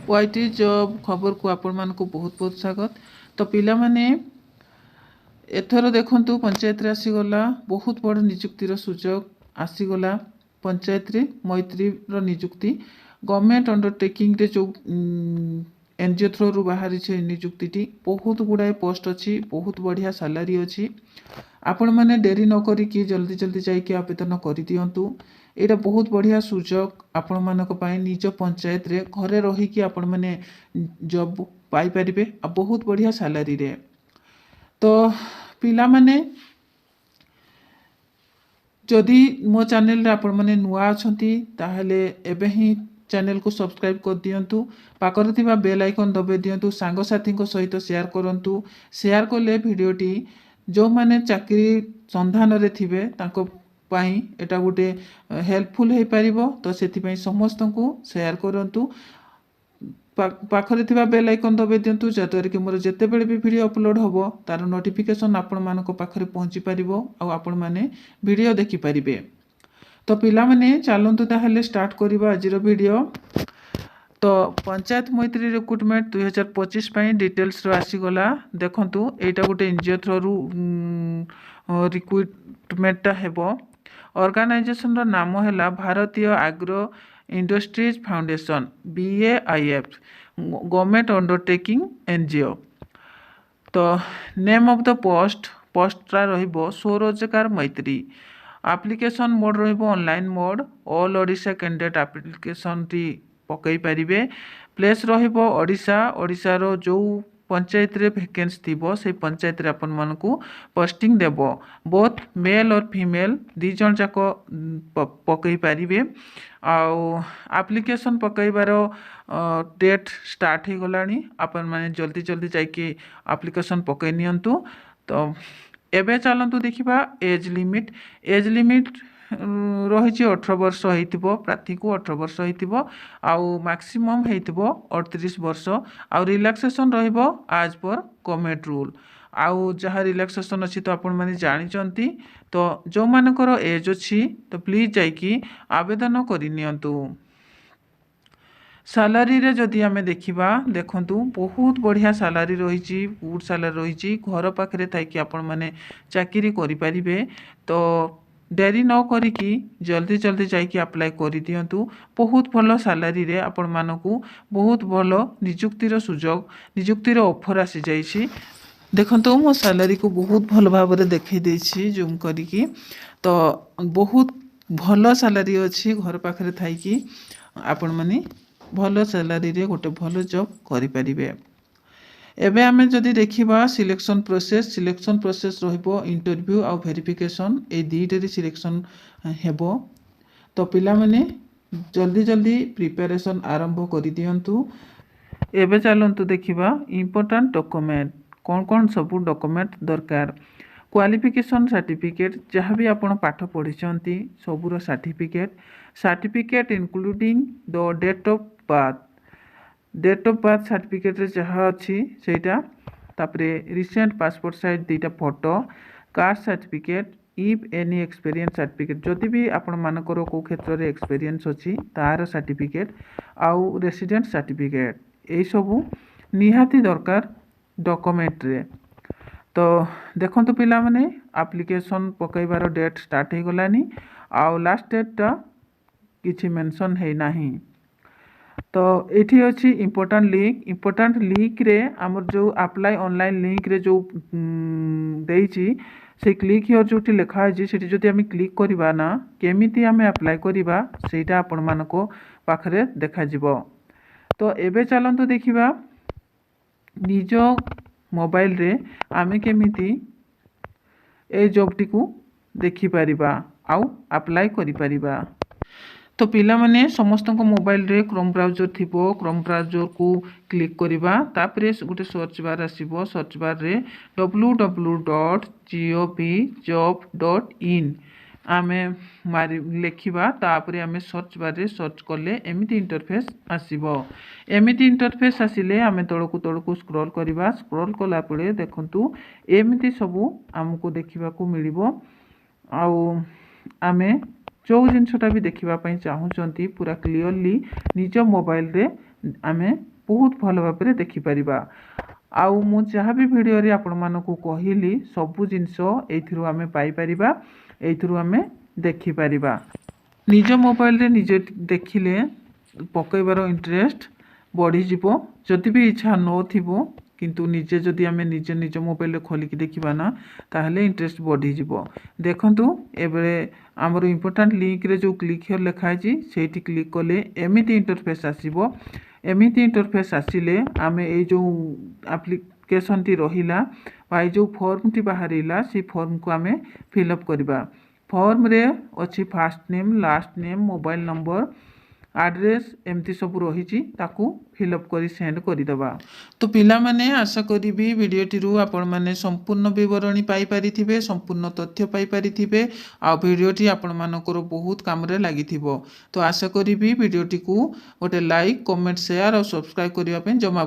YT job खबर को आपण मानक बहुत बहुत स्वागत। तो पिला माने एथर देखंतु पंचायत रे आसीगला बहुत बड़ नियुक्तिर सुजोग आसीगला। पंचायत रे मैत्री रो नियुक्ति गवर्नमेंट अंडरटेकिंग रे जो एनजीओ थ्रो रु बाहरी छे नियुक्ति बहुत गुड़ाए पोस्ट अच्छी, बहुत बढ़िया सैलरी अच्छी। आपण मैंने डेरी न करी जल्दी जल्दी जाइए आवेदन कर दिंतु। यहाँ बहुत बढ़िया सुजोग आपण मानक पई निज पंचायत रे घरे रही आपण मैंने जॉब पाई परिबे आ बहुत बढ़िया सैलरी रे। तो पिला माने जदि मो चैनल रे आपण मैंने नुआ अछंती ताहले एबे ही चैनल को सब्सक्राइब कर दियंतु। पाखरे थिबा बेल आइकन दबे दियंतु। सांग साथी को सहित शेयर करंतु। शेयर कले वीडियोटी जो माने चाकरी संधान रे थिबे तांको पाई एटा गुटे हेल्पफुल हे परिबो। तो सेति पई समस्त को शेयर करंतु। पाखरे थिबा बेल आइकन दबे दियंतु जतरे कि मोर जते बेले भी वीडियो अपलोड होबो तार नोटिफिकेशन आपण मानक पाखरे पहुंची परिबो आ आपण माने वीडियो देखि परिबे। तो पिला माने चलंतु ताहले स्टार्ट करबा आजिरो वीडियो। तो पंचायत मैत्री रिक्रुटमेंट 2025 पई डिटेल्स रो आसीगला। देखंतु एटा गुटे एनजीओ थ्रो रु रिक्रुटमेंटटा हेबो। ऑर्गेनाइजेशन रो नाम हैला Bharatiya agro industries foundation BAIF government undertaking NGO. तो नेम ऑफ द पोस्टा रहिबो स्वरोजगार मैत्री। एप्लिकेशन मोड रहिबो online mode. All Odisha candidate application टी पकई पारिबे। प्लेस रहिबो ओडिशा रो जो पंचायत रे वैकेंसी थिबो से पंचायत रे अपन मन को पोस्टिंग देबो। बोथ मेल और फीमेल दी जन जाको पकई पारिबे। आउ एप्लिकेशन पकईबार डेट स्टार्ट हो गलानी। अपन माने जल्दी जल्दी जाइए एप्लिकेशन पकई नियंतु। तो एबे चलंतु देखिबा एज लिमिट रही 18 वर्ष होइतिबो। प्रार्थी को 18 वर्ष होइतिबो आउ मैक्सिमम होइतिबो 38 वर्ष। आउ रिलैक्सेशन रहिबो एज पर गवर्नमेंट रूल। आउ जहाँ रिलैक्सेशन अच्छी तो आपण माने जानी चंती। तो जो मानकर एज अच्छी तो प्लीज जाइए आवेदन करनियंतु। सैलरी रे जदि आमे देखिबा देखंतु बहुत बढ़िया सैलरी रही, गुड सैलरी रही। घर पाखरे थाइकी आपण माने चाकरी करि परिबे। तो डेरी न करिकी जल्दी जल्दी जाइए अप्लाई कर दियंतु। बहुत भल सैलरी रे आपण मानकू बहुत भल नियुक्तिर सुजोग नियुक्तिर ऑफर आसी जाइछि। देखंतु मो सैलरी को बहुत भल भाव में देखई देछि जूम करिकी। तो बहुत भल सैलरी अच्छी घर पाखरे थाइकी आपण माने भल सैलरी रे गोटे भल जॉब करि परिबे। एबे आमे जदि देखिबा सिलेक्शन प्रोसेस रहिबो इंटरव्यू आ वेरिफिकेशन ए दीटे सिलेक्शन हेबो। तो पिला माने जल्दी जल्दी प्रिपरेशन आरंभ कर दियंतु। एबे चलंतु देखिबा इंपोर्टेंट डॉक्यूमेंट कौन सब डॉक्यूमेंट दरकार। क्वालिफिकेशन सर्टिफिकेट जहाँ भी आपण पाठ पढ़ी सबूर certificate including the date of birth certificate रे जहाँ अच्छी सेटा। तापरे रिसेंट पासपोर्ट साइज 2टा photo. Caste certificate if any experience certificate जदि भी आपण मानकर को क्षेत्र रे एक्सपीरियंस अच्छी तार सर्टिफिकेट। आउ रेसिडेंट सर्टिफिकेट यही सबू निहाती दरकार डॉक्यूमेंट रे। तो देखंतु पिला माने एप्लिकेशन पकईबार डेट स्टार्ट हो गलानी। आउ लास्ट डेटा किछि मेंशन है नाही। तो एठी अछि इंपोर्टेंट लिंक रे हमर जो अप्लाई ऑनलाइन लिंक रे जो देइछि से क्लिक हियर जोटी लिखा है सेठी जदि आमे क्लिक करिबा ना केमिति आमे अप्लाई करिबा सेटा आपण मानको पाखरे देखा जिवो। तो एबे चलंतु देखिबा निज मोबाइल रे आमे केमिति ए जॉबटी को देखि परिबा आउ अप्लाई करि परिबा। तो पिला माने समस्त को मोबाइल रे क्रोम ब्राउजर थिबो। क्रोम ब्राउजर को क्लिक करिबा तापरे गोटे सर्च बार आसीबो। सर्च बार रे www.govjob.in आमे मारी लेखिबा। तापरे आमे सर्च बार रे सर्च करले एमिति इंटरफेस आसीबो। एमिति इंटरफेस आसिले आमे तळकु स्क्रॉल करिबा। स्क्रॉल कला पळे देखंतु एमिति सबु हमको देखिबा को मिलिबो। आउ आमे जो जिनसटा भी देखिबा पई चाहूचंती पूरा क्लियरली निज मोबाइल रे आमे बहुत भल भाव देखिपर आउ मु जहाँ भी भिडियो आपण मानकु कहली सबु जिनस एइथिरु आमे पाइपर एइथिरु आमे देखिपर निज मोबाइल रे निजे देखिले पकईबार इंटरेस्ट बढ़ी जीवो जदि भी इच्छा नथिबो किंतु निजे जदि आमे निजे निज मोबाइल रे खोलिकी देखिबा ना ताहले इंटरेस्ट बढ़ी जीवो देखंतु एबे हमर इंपोर्टेंट लिंक रे जो क्लिक हियर लिखा है सेठी क्लिक कले एमिति इंटरफेस आसीबो एमिति इंटरफेस आसिले आमे ए जो एप्लिकेशन टी रहिला बा जो फॉर्म टी बाहरिला से फॉर्म को आमे फिलअप करबा फॉर्म रे अच्छी fast name last name mobile number address एमती सब रही ताकू फिलअप कर सेंड करदे तो पिला माने आशा करी भिडियोटी आपण मैंने संपूर्ण बरणी पाइपर संपूर्ण तथ्य पाइपर आ भिडियोटी आपण मानकर बहुत काम लगी तो आशा करी भिडियोटी को गोटे लाइक कमेंट शेयर और सब्सक्राइब करने जमा